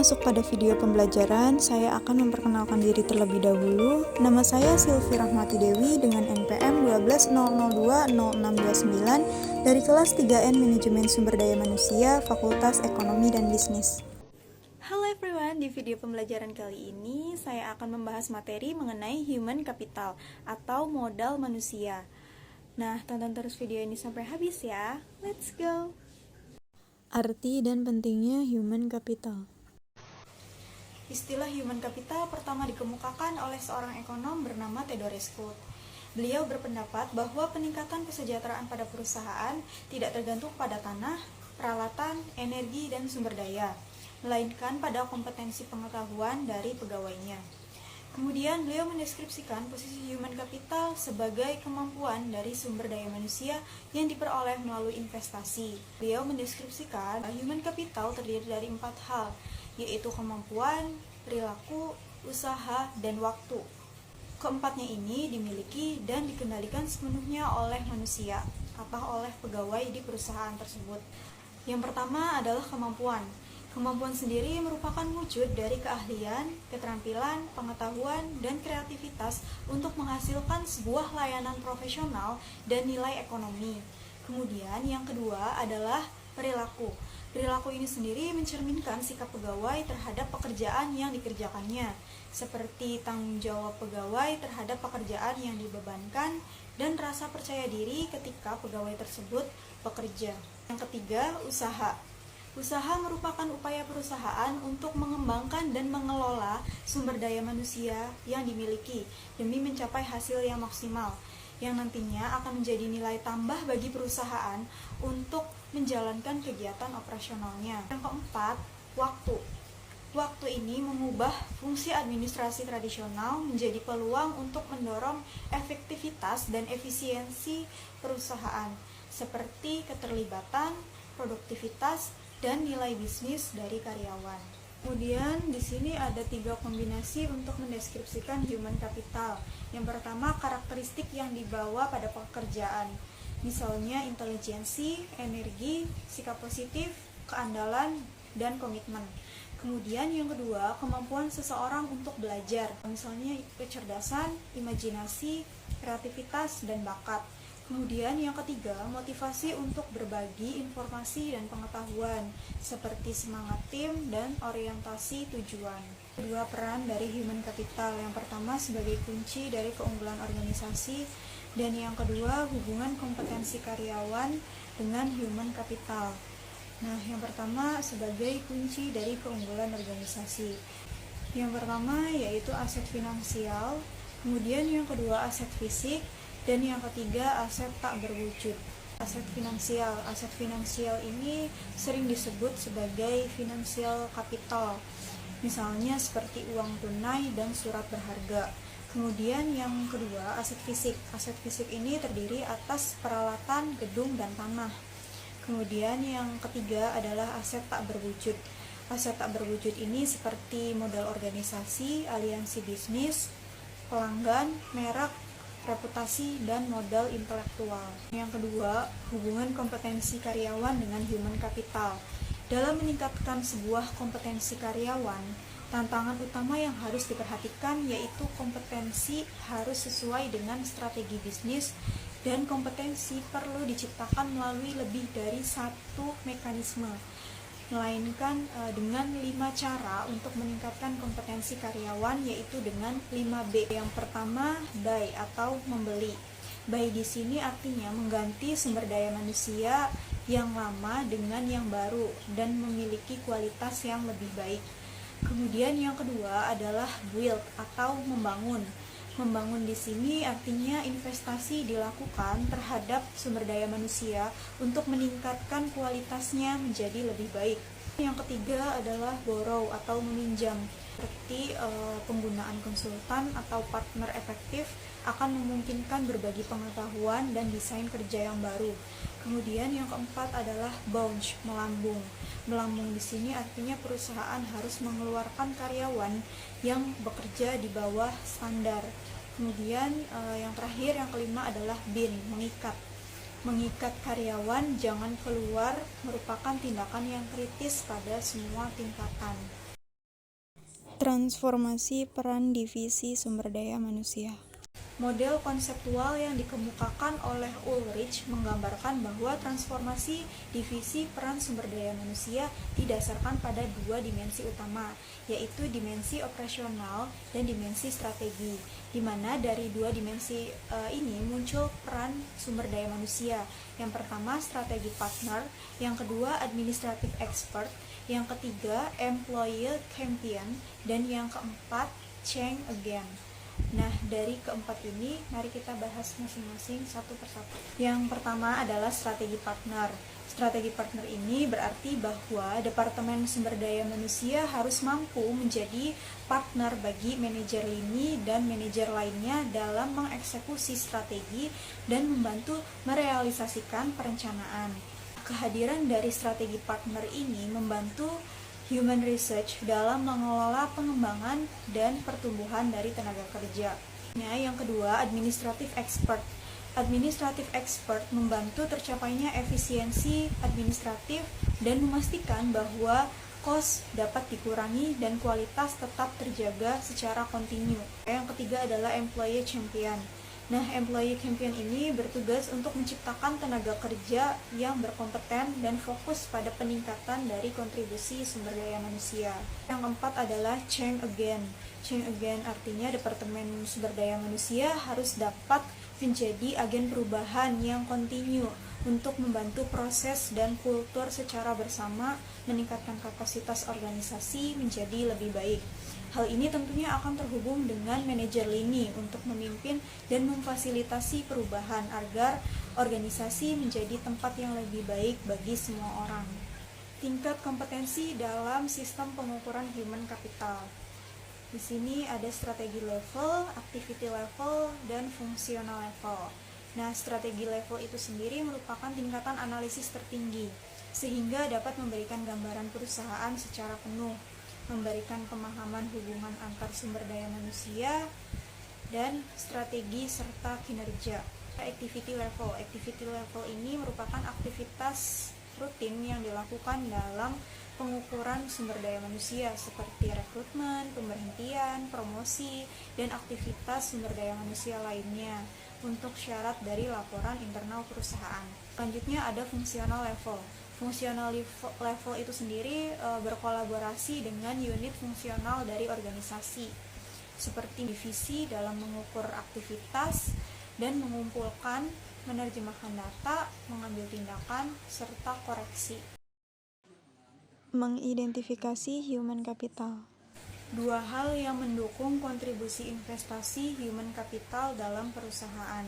masuk pada video pembelajaran, saya akan memperkenalkan diri terlebih dahulu. Nama saya Silvi Rahmati Dewi dengan NPM 120020629 dari kelas 3N Manajemen Sumber Daya Manusia, Fakultas Ekonomi dan Bisnis. Halo everyone, di video pembelajaran kali ini saya akan membahas materi mengenai human capital atau modal manusia. Nah, tonton terus video ini sampai habis ya. Let's go! Arti dan pentingnya human capital. Istilah human capital pertama dikemukakan oleh seorang ekonom bernama Theodore Roosevelt. Beliau berpendapat bahwa peningkatan kesejahteraan pada perusahaan tidak tergantung pada tanah, peralatan, energi, dan sumber daya, melainkan pada kompetensi pengetahuan dari pegawainya. Kemudian beliau mendeskripsikan posisi human capital sebagai kemampuan dari sumber daya manusia yang diperoleh melalui investasi. Beliau mendeskripsikan human capital terdiri dari 4 hal, yaitu kemampuan, perilaku, usaha, dan waktu. Keempatnya ini dimiliki dan dikendalikan sepenuhnya oleh manusia atau oleh pegawai di perusahaan tersebut. Yang pertama adalah kemampuan. Kemampuan sendiri merupakan wujud dari keahlian, keterampilan, pengetahuan, dan kreativitas untuk menghasilkan sebuah layanan profesional dan nilai ekonomi. Kemudian yang kedua adalah perilaku. Perilaku ini sendiri mencerminkan sikap pegawai terhadap pekerjaan yang dikerjakannya, seperti tanggung jawab pegawai terhadap pekerjaan yang dibebankan dan rasa percaya diri ketika pegawai tersebut bekerja. Yang ketiga, usaha. Usaha merupakan upaya perusahaan untuk mengembangkan dan mengelola sumber daya manusia yang dimiliki demi mencapai hasil yang maksimal, yang nantinya akan menjadi nilai tambah bagi perusahaan untuk menjalankan kegiatan operasionalnya. Yang keempat, waktu. Waktu ini mengubah fungsi administrasi tradisional menjadi peluang untuk mendorong efektivitas dan efisiensi perusahaan, seperti keterlibatan, produktivitas, dan nilai bisnis dari karyawan. Kemudian di sini ada 3 kombinasi untuk mendeskripsikan human capital. Yang pertama, karakteristik yang dibawa pada pekerjaan. Misalnya intelijensi, energi, sikap positif, keandalan, dan komitmen. Kemudian yang kedua, kemampuan seseorang untuk belajar. Misalnya kecerdasan, imajinasi, kreativitas, dan bakat. Kemudian yang ketiga, motivasi untuk berbagi informasi dan pengetahuan, seperti semangat tim dan orientasi tujuan. Kedua peran dari human capital, yang pertama sebagai kunci dari keunggulan organisasi, dan yang kedua hubungan kompetensi karyawan dengan human capital. Nah, yang pertama sebagai kunci dari keunggulan organisasi. Yang pertama yaitu aset finansial, kemudian yang kedua aset fisik, dan yang ketiga, aset tak berwujud. Aset finansial ini sering disebut sebagai financial capital. Misalnya seperti uang tunai dan surat berharga. Kemudian yang kedua, aset fisik. Aset fisik ini terdiri atas peralatan, gedung, dan tanah. Kemudian yang ketiga adalah aset tak berwujud. Aset tak berwujud ini seperti modal organisasi, aliansi bisnis, pelanggan, merek, reputasi, dan modal intelektual. Yang kedua, hubungan kompetensi karyawan dengan human capital. Dalam meningkatkan sebuah kompetensi karyawan, tantangan utama yang harus diperhatikan yaitu kompetensi harus sesuai dengan strategi bisnis, dan kompetensi perlu diciptakan melalui lebih dari satu mekanisme, melainkan dengan 5 cara untuk meningkatkan kompetensi karyawan, yaitu dengan 5B. Yang pertama, buy atau membeli. Buy di sini artinya mengganti sumber daya manusia yang lama dengan yang baru dan memiliki kualitas yang lebih baik. Kemudian yang kedua adalah build atau membangun. Membangun di sini artinya investasi dilakukan terhadap sumber daya manusia untuk meningkatkan kualitasnya menjadi lebih baik. Yang ketiga adalah borrow atau meminjam, seperti penggunaan konsultan atau partner efektif akan memungkinkan berbagi pengetahuan dan desain kerja yang baru. Kemudian yang keempat adalah bounce, melambung. Melambung di sini artinya perusahaan harus mengeluarkan karyawan yang bekerja di bawah standar. Kemudian yang terakhir, yang kelima adalah bin, mengikat. Mengikat karyawan jangan keluar merupakan tindakan yang kritis pada semua tingkatan. Transformasi peran divisi sumber daya manusia. Model konseptual yang dikemukakan oleh Ulrich menggambarkan bahwa transformasi divisi peran sumber daya manusia didasarkan pada dua dimensi utama, yaitu dimensi operasional dan dimensi strategi, di mana dari dua dimensi ini muncul peran sumber daya manusia. Yang pertama, strategi partner, yang kedua, administrative expert, yang ketiga, employee champion, dan yang keempat, change agent. Nah, dari keempat ini, mari kita bahas masing-masing satu persatu. Yang pertama adalah strategi partner. Strategi partner ini berarti bahwa Departemen Sumber Daya Manusia harus mampu menjadi partner bagi manajer lini dan manajer lainnya dalam mengeksekusi strategi dan membantu merealisasikan perencanaan. Kehadiran dari strategi partner ini membantu human research dalam mengelola pengembangan dan pertumbuhan dari tenaga kerja. Yang kedua, administrative expert. Administrative expert membantu tercapainya efisiensi administratif dan memastikan bahwa cost dapat dikurangi dan kualitas tetap terjaga secara kontinu. Yang ketiga adalah employee champion. Nah, employee champion ini bertugas untuk menciptakan tenaga kerja yang berkompeten dan fokus pada peningkatan dari kontribusi sumber daya manusia. Yang keempat adalah change agent. Change agent artinya Departemen Sumber Daya Manusia harus dapat menjadi agen perubahan yang kontinu untuk membantu proses dan kultur secara bersama, meningkatkan kapasitas organisasi menjadi lebih baik. Hal ini tentunya akan terhubung dengan manajer lini untuk memimpin dan memfasilitasi perubahan agar organisasi menjadi tempat yang lebih baik bagi semua orang. Tingkat kompetensi dalam sistem pengukuran human capital. Di sini ada strategi level, activity level, dan fungsional level. Nah, strategi level itu sendiri merupakan tingkatan analisis tertinggi, sehingga dapat memberikan gambaran perusahaan secara penuh, memberikan pemahaman hubungan antar sumber daya manusia, dan strategi serta kinerja. Activity level. Activity level ini merupakan aktivitas rutin yang dilakukan dalam pengukuran sumber daya manusia seperti rekrutmen, pemberhentian, promosi, dan aktivitas sumber daya manusia lainnya untuk syarat dari laporan internal perusahaan. Selanjutnya ada fungsional level. Fungsional level itu sendiri berkolaborasi dengan unit fungsional dari organisasi, seperti divisi dalam mengukur aktivitas dan mengumpulkan, menerjemahkan data, mengambil tindakan, serta koreksi. Mengidentifikasi human capital. Dua hal yang mendukung kontribusi investasi human capital dalam perusahaan.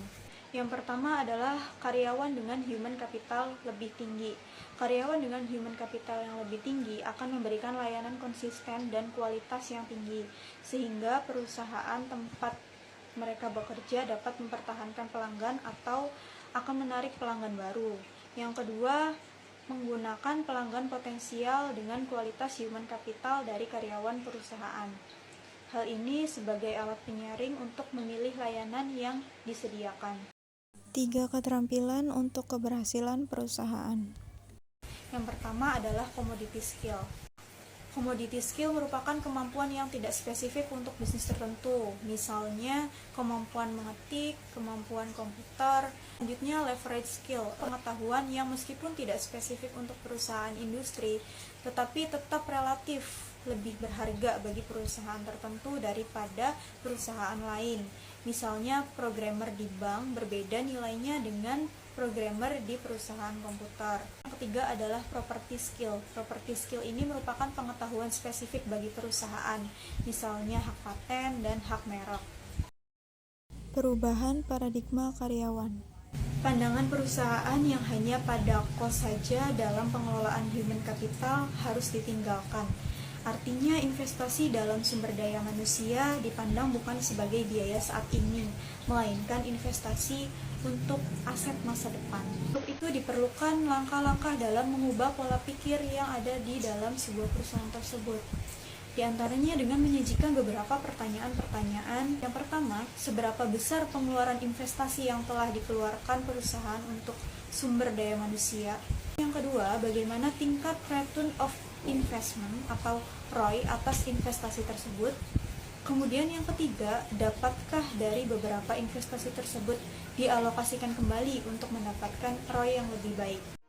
Yang pertama adalah karyawan dengan human capital lebih tinggi. Karyawan dengan human capital yang lebih tinggi akan memberikan layanan konsisten dan kualitas yang tinggi, sehingga perusahaan tempat mereka bekerja dapat mempertahankan pelanggan atau akan menarik pelanggan baru. Yang kedua, menggunakan pelanggan potensial dengan kualitas human capital dari karyawan perusahaan. Hal ini sebagai alat penyaring untuk memilih layanan yang disediakan. 3 keterampilan untuk keberhasilan perusahaan. Yang pertama adalah commodity skill. Commodity skill merupakan kemampuan yang tidak spesifik untuk bisnis tertentu, misalnya kemampuan mengetik, kemampuan komputer. Selanjutnya leverage skill, pengetahuan yang meskipun tidak spesifik untuk perusahaan industri, tetapi tetap relatif lebih berharga bagi perusahaan tertentu daripada perusahaan lain. Misalnya programmer di bank berbeda nilainya dengan programmer di perusahaan komputer. Yang ketiga adalah property skill. Property skill ini merupakan pengetahuan spesifik bagi perusahaan, misalnya hak paten dan hak merek. Perubahan paradigma karyawan. Pandangan perusahaan yang hanya pada cost saja dalam pengelolaan human capital harus ditinggalkan. Artinya investasi dalam sumber daya manusia dipandang bukan sebagai biaya saat ini, melainkan investasi untuk aset masa depan. Untuk itu diperlukan langkah-langkah dalam mengubah pola pikir yang ada di dalam sebuah perusahaan tersebut. Di antaranya dengan menyajikan beberapa pertanyaan-pertanyaan. Yang pertama, seberapa besar pengeluaran investasi yang telah dikeluarkan perusahaan untuk sumber daya manusia? Yang kedua, bagaimana tingkat return of investment atau ROI atas investasi tersebut. Kemudian yang ketiga, dapatkah dari beberapa investasi tersebut dialokasikan kembali untuk mendapatkan ROI yang lebih baik.